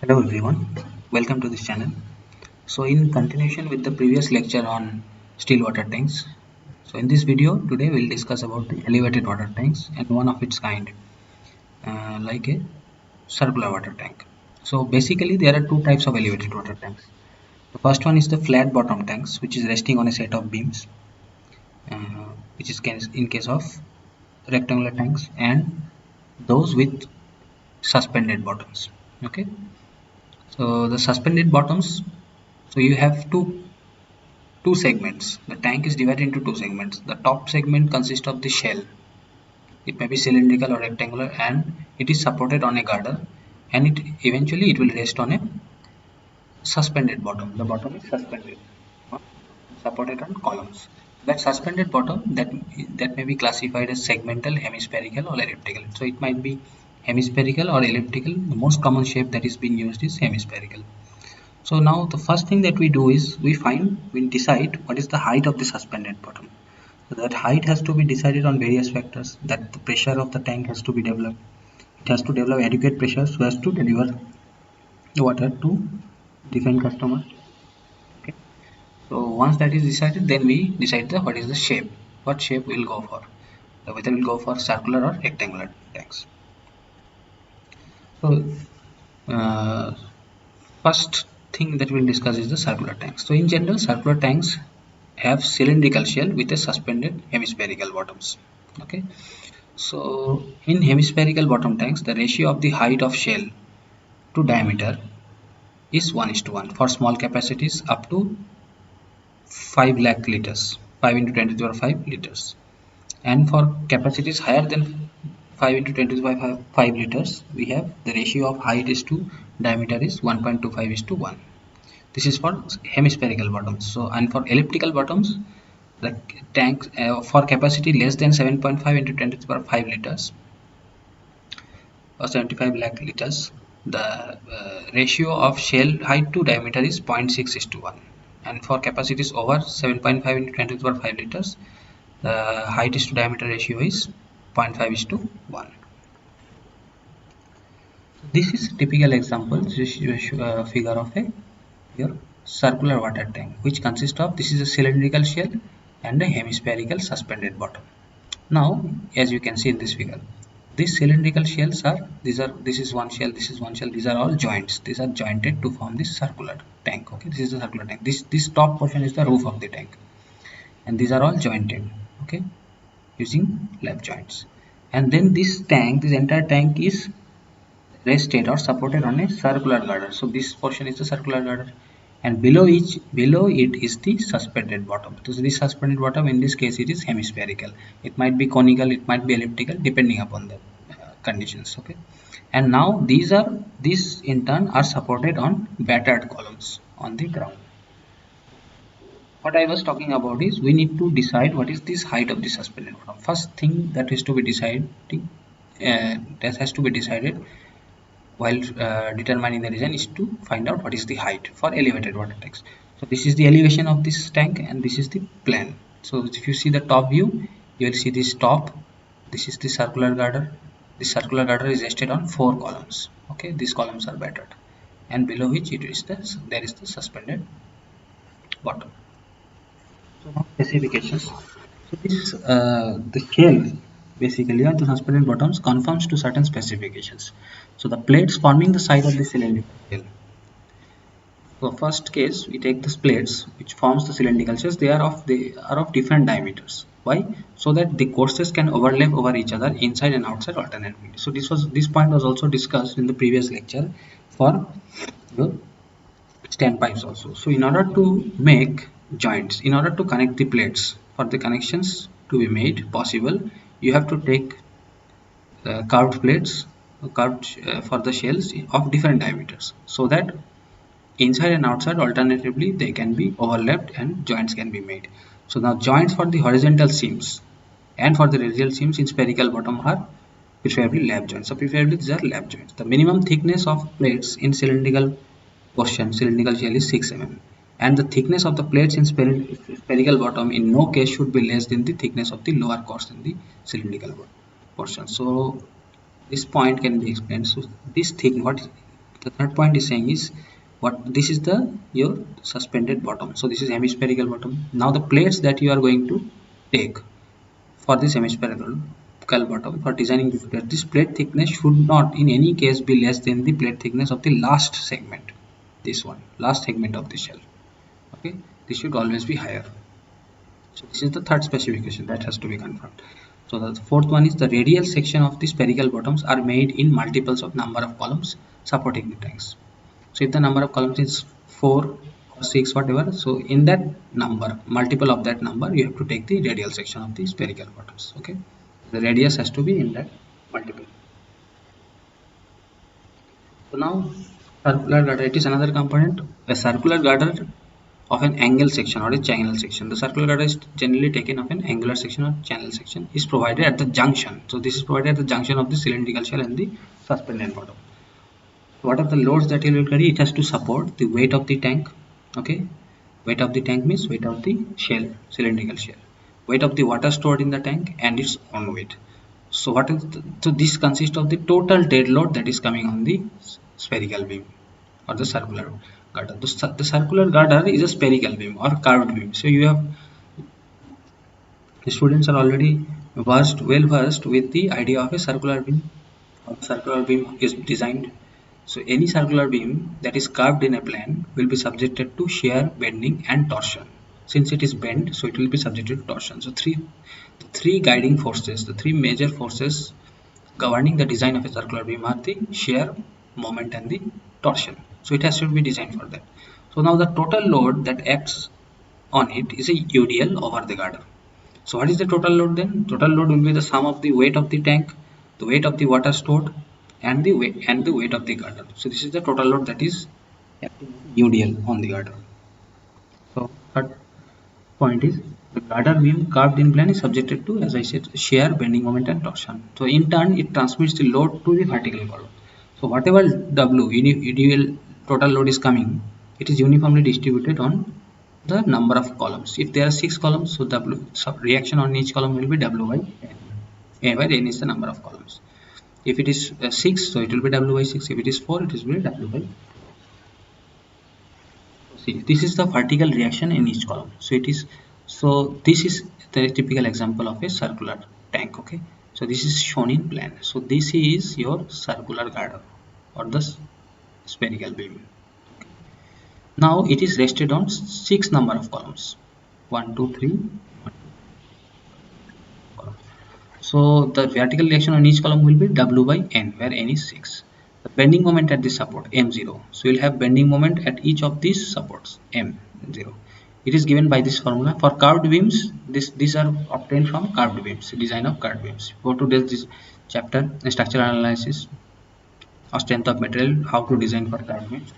Hello everyone, welcome to this channel. So in continuation with the previous lecture on still water tanks, so in this video today we'll discuss about the elevated water tanks and one of its kind, like a circular water tank. So basically there are two types of elevated water tanks. The first one is the flat bottom tanks, which is resting on a set of beams, which is in case of rectangular tanks, and those with suspended bottoms. Okay, so the suspended bottoms, so you have two segments. The tank is divided into two segments. The top segment consists of the shell. It may be cylindrical or rectangular, and it is supported on a girder, and it eventually it will rest on a suspended bottom. The bottom is suspended, supported on columns. That suspended bottom that may be classified as segmental, hemispherical, or elliptical. So it might be hemispherical or elliptical. The most common shape that is being used is hemispherical. So now the first thing that we do is we decide what is the height of the suspended bottom. So that height has to be decided on various factors. That the pressure of the tank has to be developed. It has to develop adequate pressure so as to deliver the water to different customers. Okay. So once that is decided, then we decide what is the shape. What shape we'll go for. Whether we'll go for circular or rectangular tanks. So uh, first thing that we'll discuss is the circular tanks. So in general, circular tanks have cylindrical shell with a suspended hemispherical bottoms. Okay, so in hemispherical bottom tanks, the ratio of the height of shell to diameter is 1:1 for small capacities up to 5 lakh liters, 5 into 10 to the power 5 liters, and for capacities higher than 5 into 10 to the power 5 liters, we have the ratio of height is to diameter is 1.25 is to 1. This is for hemispherical bottoms. So and for elliptical bottoms, the tank for capacity less than 7.5 into 10 to the power 5 liters or 75 lakh liters, the ratio of shell height to diameter is 0.6 is to 1, and for capacities over 7.5 into 10 to the power 5 liters, the height is to diameter ratio is 0.5 is to 1. This is a typical example. This is a figure of your circular water tank, which consists of, this is a cylindrical shell and a hemispherical suspended bottom. Now, as you can see in this figure, these cylindrical shells are, this is one shell, this is one shell, these are all joints. These are jointed to form this circular tank. Okay, this is the circular tank. This top portion is the roof of the tank, and these are all jointed. Okay, using lap joints. And then this entire tank is rested or supported on a circular girder. So this portion is the circular girder, and below it is the suspended bottom. So this suspended bottom, in this case it is hemispherical. It might be conical, it might be elliptical, depending upon the conditions. Okay, and now these in turn are supported on battered columns on the ground. What I was talking about is we need to decide what is this height of the suspended bottom. First thing that is to be decided, that has to be decided while determining the region, is to find out what is the height for elevated water tanks. So this is the elevation of this tank, and this is the plan. So if you see the top view, you will see this top. This is the circular girder. The circular girder is rested on 4 columns. Okay, these columns are battered, and below which there is the suspended bottom. So now specifications. So this the shell basically on the suspended bottoms conforms to certain specifications. So the plates forming the side of the cylindrical shell. So first case we take the plates which forms the cylindrical shells. They are of different diameters. Why? So that the courses can overlap over each other inside and outside alternately. So this point was also discussed in the previous lecture for the standpipes also. So in order to make joints, in order to connect the plates, for the connections to be made possible, you have to take curved plates, curved for the shells of different diameters, so that inside and outside alternatively they can be overlapped and joints can be made. So now joints for the horizontal seams and for the radial seams in spherical bottom are preferably lap joints. So preferably these are lap joints. The minimum thickness of plates in cylindrical shell is 6 mm, and the thickness of the plates in spherical bottom in no case should be less than the thickness of the lower course in the cylindrical portion. So this point can be explained. So this thing, The third point is saying is what this is the your suspended bottom. So this is hemispherical bottom. Now the plates that you are going to take for this hemispherical bottom for designing this plate thickness should not in any case be less than the plate thickness of the last segment. This one, last segment of the shell. Okay, this should always be higher. So this is the third specification that has to be confirmed. So the fourth one is the radial section of the spherical bottoms are made in multiples of number of columns supporting the tanks. So if the number of columns is 4 or 6 whatever, so in that number, multiple of that number, you have to take the radial section of the spherical bottoms. Okay, the radius has to be in that multiple. So now circular girder, it is another component. A circular girder of an angle section or a channel section. The circular girder is generally taken of an angular section or channel section is provided at the junction. So this is provided at the junction of the cylindrical shell and the suspended bottom. What are the loads that it will carry? It has to support the weight of the tank. Okay, weight of the tank means weight of the shell, cylindrical shell, weight of the water stored in the tank and its own weight. So what is so this consists of the total dead load that is coming on the spherical beam or the circular girder. The circular girder is a spherical beam or curved beam. So you have the students are already well versed with the idea of a circular beam. How a circular beam is designed. So any circular beam that is curved in a plane will be subjected to shear, bending and torsion. Since it is bent, so it will be subjected to torsion. So the three guiding forces, the three major forces governing the design of a circular beam are the shear, moment and the torsion. So it has to be designed for that. So now the total load that acts on it is a UDL over the girder. So what is the total load then? Total load will be the sum of the weight of the tank, the weight of the water stored and the weight of the girder. So this is the total load that is UDL on the girder. So third point is the girder beam carved in plane is subjected to, as I said, shear, bending moment and torsion. So in turn it transmits the load to the vertical column. So whatever W UDL total load is coming, it is uniformly distributed on the number of columns. If there are 6 columns, so W reaction on each column will be W by N. A by N is the number of columns. If it is 6, so it will be W by 6. If it is 4, it will be W by 4. See, this is the vertical reaction in each column. So this is the typical example of a circular tank. Okay, so this is shown in plan. So this is your circular girder or the spherical beam. Okay. Now it is rested on 6 number of columns. 1, 2, 3. So the vertical reaction on each column will be W by N, where N is 6. The bending moment at this support M0. So you'll have bending moment at each of these supports M0. It is given by this formula. For curved beams, these are obtained from curved beams, design of curved beams. Go to this chapter, structural analysis or strength of material, how to design for curved beams.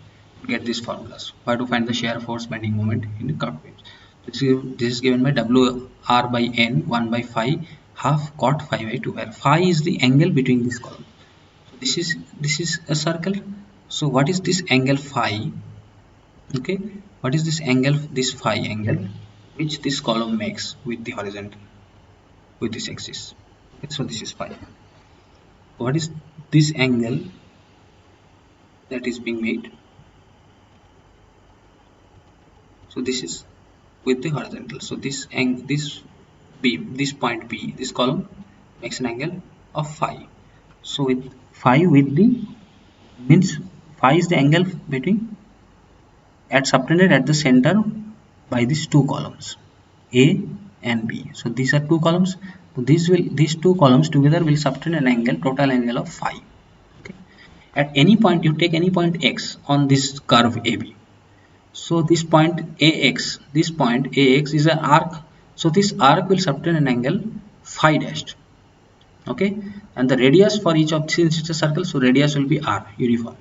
Get these formulas. How to find the shear force, bending moment in the curved beams. This is given by WR by N 1 by phi half cot phi by 2, where phi is the angle between these columns. So this is a circle. So what is this angle phi? Okay, what is this angle, this phi angle which this column makes with the horizontal, with this axis? Okay, so this is phi. What is this angle that is being made? So this is with the horizontal. So this beam, this point P, this column makes an angle of phi. So with phi with the means phi is the angle between subtended at the center by these two columns A and B. So these are two columns. So these two columns together will subtend an angle, total angle of phi. Okay. At any point, you take any point x on this curve AB. So this point AX is an arc. So this arc will subtend an angle phi dashed. Okay, and the radius for each of, since it's a circle, so radius will be R, uniform.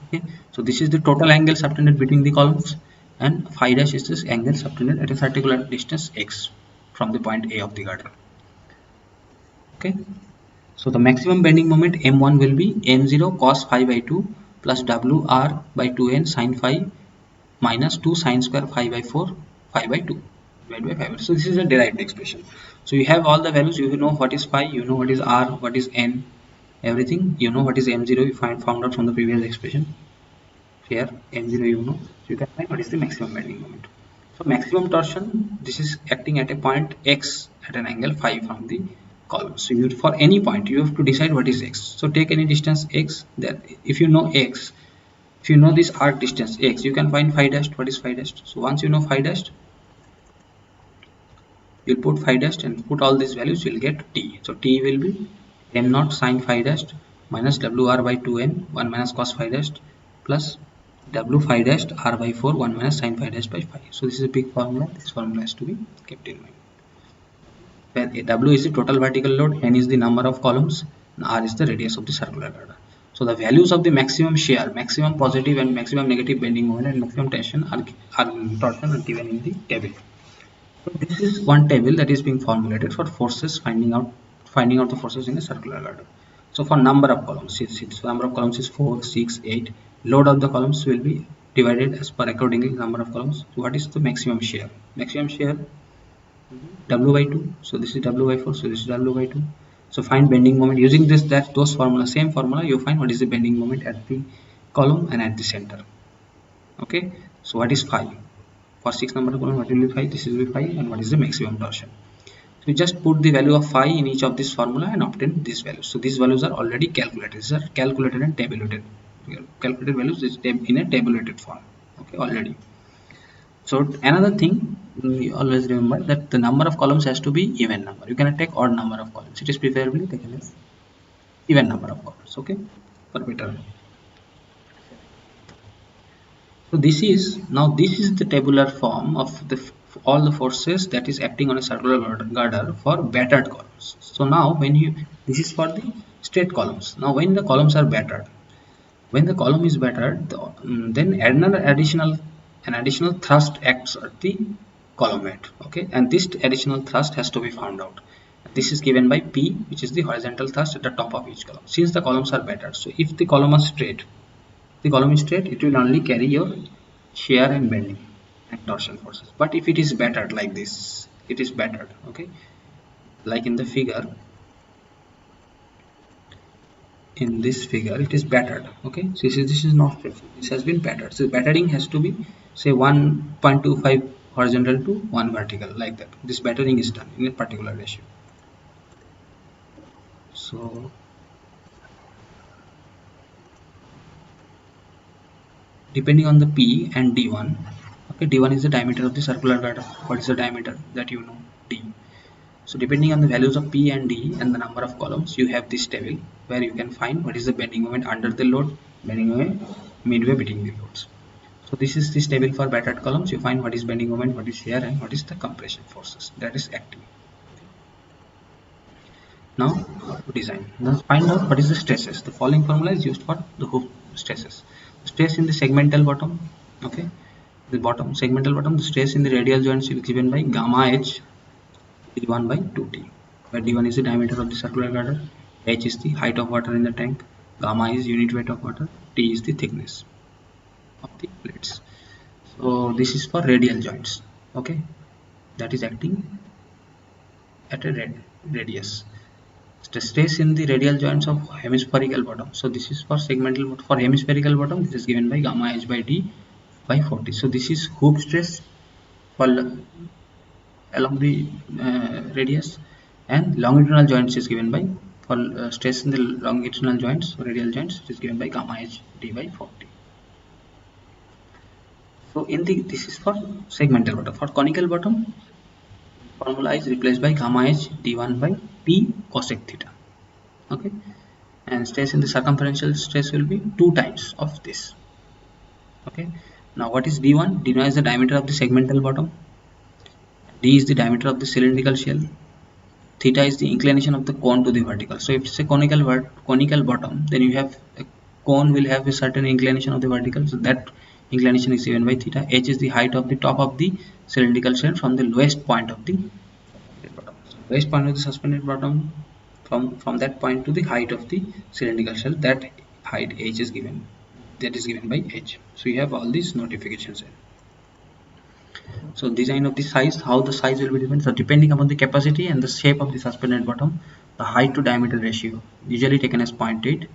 Okay, so this is the total angle subtended between the columns, and phi dash is this angle subtended at a particular distance x from the point A of the girder. Okay, so the maximum bending moment M1 will be M0 cos phi by 2 plus WR by 2n sin phi minus 2 sin square phi by 4 phi by 2 divided by 5. So this is a derived expression. So you have all the values, you know what is phi, you know what is R, what is n, everything. You know what is m0, you found out from the previous expression. Here m0 you know, so you can find what is the maximum bending moment. So maximum torsion, this is acting at a point x at an angle phi from the column. So you, for any point you have to decide what is x. So take any distance x, that if you know x, if you know this arc distance x, you can find phi dash. What is phi dash? So once you know phi dash, you'll put phi dash and put all these values, you'll get t. So t will be m naught sine phi dash minus wr by 2n 1 minus cos phi dash plus w phi dash r by 4 1 minus sine phi dash by 5. So this is a big formula. This formula has to be kept in mind. Where w is the total vertical load, n is the number of columns, and r is the radius of the circular girder. So the values of the maximum shear, maximum positive and maximum negative bending moment, and maximum tension are torsion are given in the table. So this is one table that is being formulated for forces, finding out the forces in a circular girder. So for number of columns, so number of columns is 4, 6, 8. Load of the columns will be divided as per accordingly number of columns. So what is the maximum shear? Maximum shear W by 2. So this is W by 4. So this is W by 2. So find bending moment using those formula, same formula. You find what is the bending moment at the column and at the center. Okay. So what is phi? For 6 number of column, what will be phi? This will be phi, and what is the maximum torsion? So you just put the value of phi in each of this formula and obtain these values. So these values are already calculated. These are calculated and tabulated. Calculated values is in a tabulated form. Okay, already. So another thing, always remember that the number of columns has to be even number. You cannot take odd number of columns. It is preferably taken as even number of columns. Okay, for better. So this is the tabular form of all the forces that is acting on a circular girder for battered columns. So now this is for the straight columns. Now when the columns are battered, when the column is battered, then an additional thrust acts at the column head. Okay, and this additional thrust has to be found out. This is given by P, which is the horizontal thrust at the top of each column. Since the columns are battered, so if the column is straight, it will only carry your shear and bending and torsion forces. But if it is battered like this, it is battered. Okay, like in the figure. In this figure, it is battered. Okay, so this is not straight. This has been battered. So battering has to be say 1.25 horizontal to 1 vertical, like that. This battering is done in a particular ratio. So depending on the P and D1, okay, D1 is the diameter of the circular girder. What is the diameter? That you know, D. So depending on the values of P and D and the number of columns, you have this table where you can find what is the bending moment under the load, bending moment midway between the loads. So this is this table for battered columns. You find what is bending moment, what is shear, and what is the compression forces that is acting. Now to design. Now find out what is the stresses. The following formula is used for the hoop stresses. Stress in the segmental bottom. Okay, the bottom segmental bottom. The stress in the radial joints is given by gamma h d1 by 2t, where d1 is the diameter of the circular girder, h is the height of water in the tank, gamma is unit weight of water, t is the thickness of the plates. So this is for radial joints. Okay, that is acting at a radius. The stress in the radial joints of hemispherical bottom. So this is for segmental. For hemispherical bottom, this is given by gamma h by d by 40. So this is hoop stress for along the radius, and longitudinal joints is given by for stress in the longitudinal joints, radial joints, it is given by gamma h d by 40. So this is for segmental bottom. For conical bottom, formula is replaced by gamma h d1 by p cosec theta. Okay, and stress in the circumferential stress will be 2 times of this. Okay, now what is d1? d1 is the diameter of the segmental bottom, d is the diameter of the cylindrical shell, theta is the inclination of the cone to the vertical. So if it's a conical bottom, then you have a cone will have a certain inclination of the vertical, so that inclination is given by theta. H is the height of the top of the cylindrical shell from the lowest point of the bottom. So lowest point of the suspended bottom, from that point to the height of the cylindrical shell, that height h is given, that is given by h. So you have all these notifications here. So design of the size, how the size will be different. So depending upon the capacity and the shape of the suspended bottom, The height to diameter ratio, usually taken as 0.8,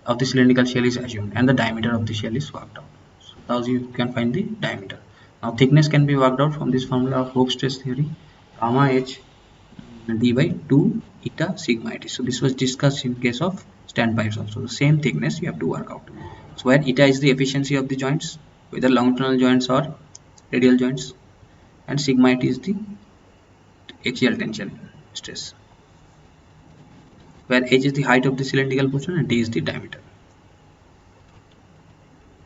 of the cylindrical shell is assumed and the diameter of the shell is worked out. So thus you can find the diameter. Now thickness can be worked out from this formula of Hooke's stress theory, gamma h d by 2 eta sigma it. So this was discussed in case of standpipes also. The same thickness you have to work out. So where eta is the efficiency of the joints, whether longitudinal joints or radial joints, and sigma it is the axial tension stress, where h is the height of the cylindrical portion and d is the diameter.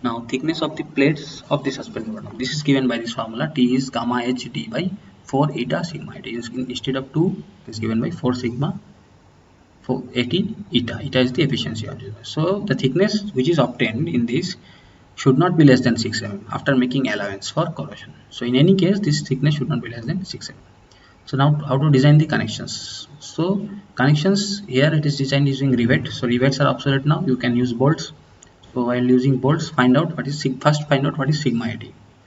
Now thickness of the plates of the suspended bottom. This is given by this formula. T is gamma h d by 4 eta sigma. It is instead of 2, it is given by 4 sigma for 18 eta. Eta is the efficiency of this. So the thickness which is obtained in this should not be less than 6 mm after making allowance for corrosion. So in any case, this thickness should not be less than 6 mm. So now how to design the connections. So connections here it is designed using rivet. So rivets are obsolete now. You can use bolts. So while using bolts, find out what is sigma AD.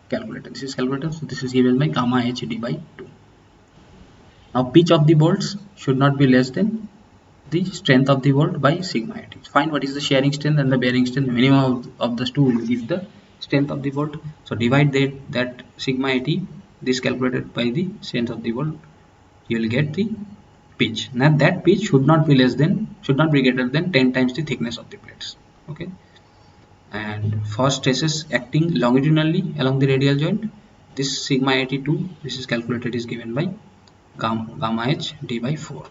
Calculator. This is calculator. So this is given by gamma h d by 2. Now pitch of the bolts should not be less than the strength of the bolt by sigma AD. Find what is the shearing strength and the bearing strength. The minimum of the two will give the strength of the bolt. So divide that sigma AD, this calculated by the strength of the bolt, you will get the pitch. Now that pitch should not be greater than 10 times the thickness of the plates. Okay. And for stresses acting longitudinally along the radial joint, this sigma 82, this is calculated, is given by gamma h d by 4.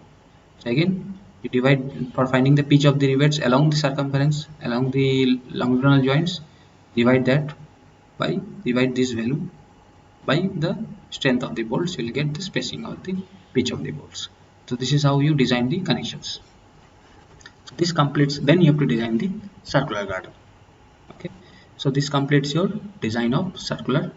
So again you divide for finding the pitch of the rivets along the circumference along the longitudinal joints, divide this value by the strength of the bolts, you will get the spacing of the pitch of the bolts. So this is how you design the connections. So this completes, then you have to design the circular girder. Okay, so this completes your design of circular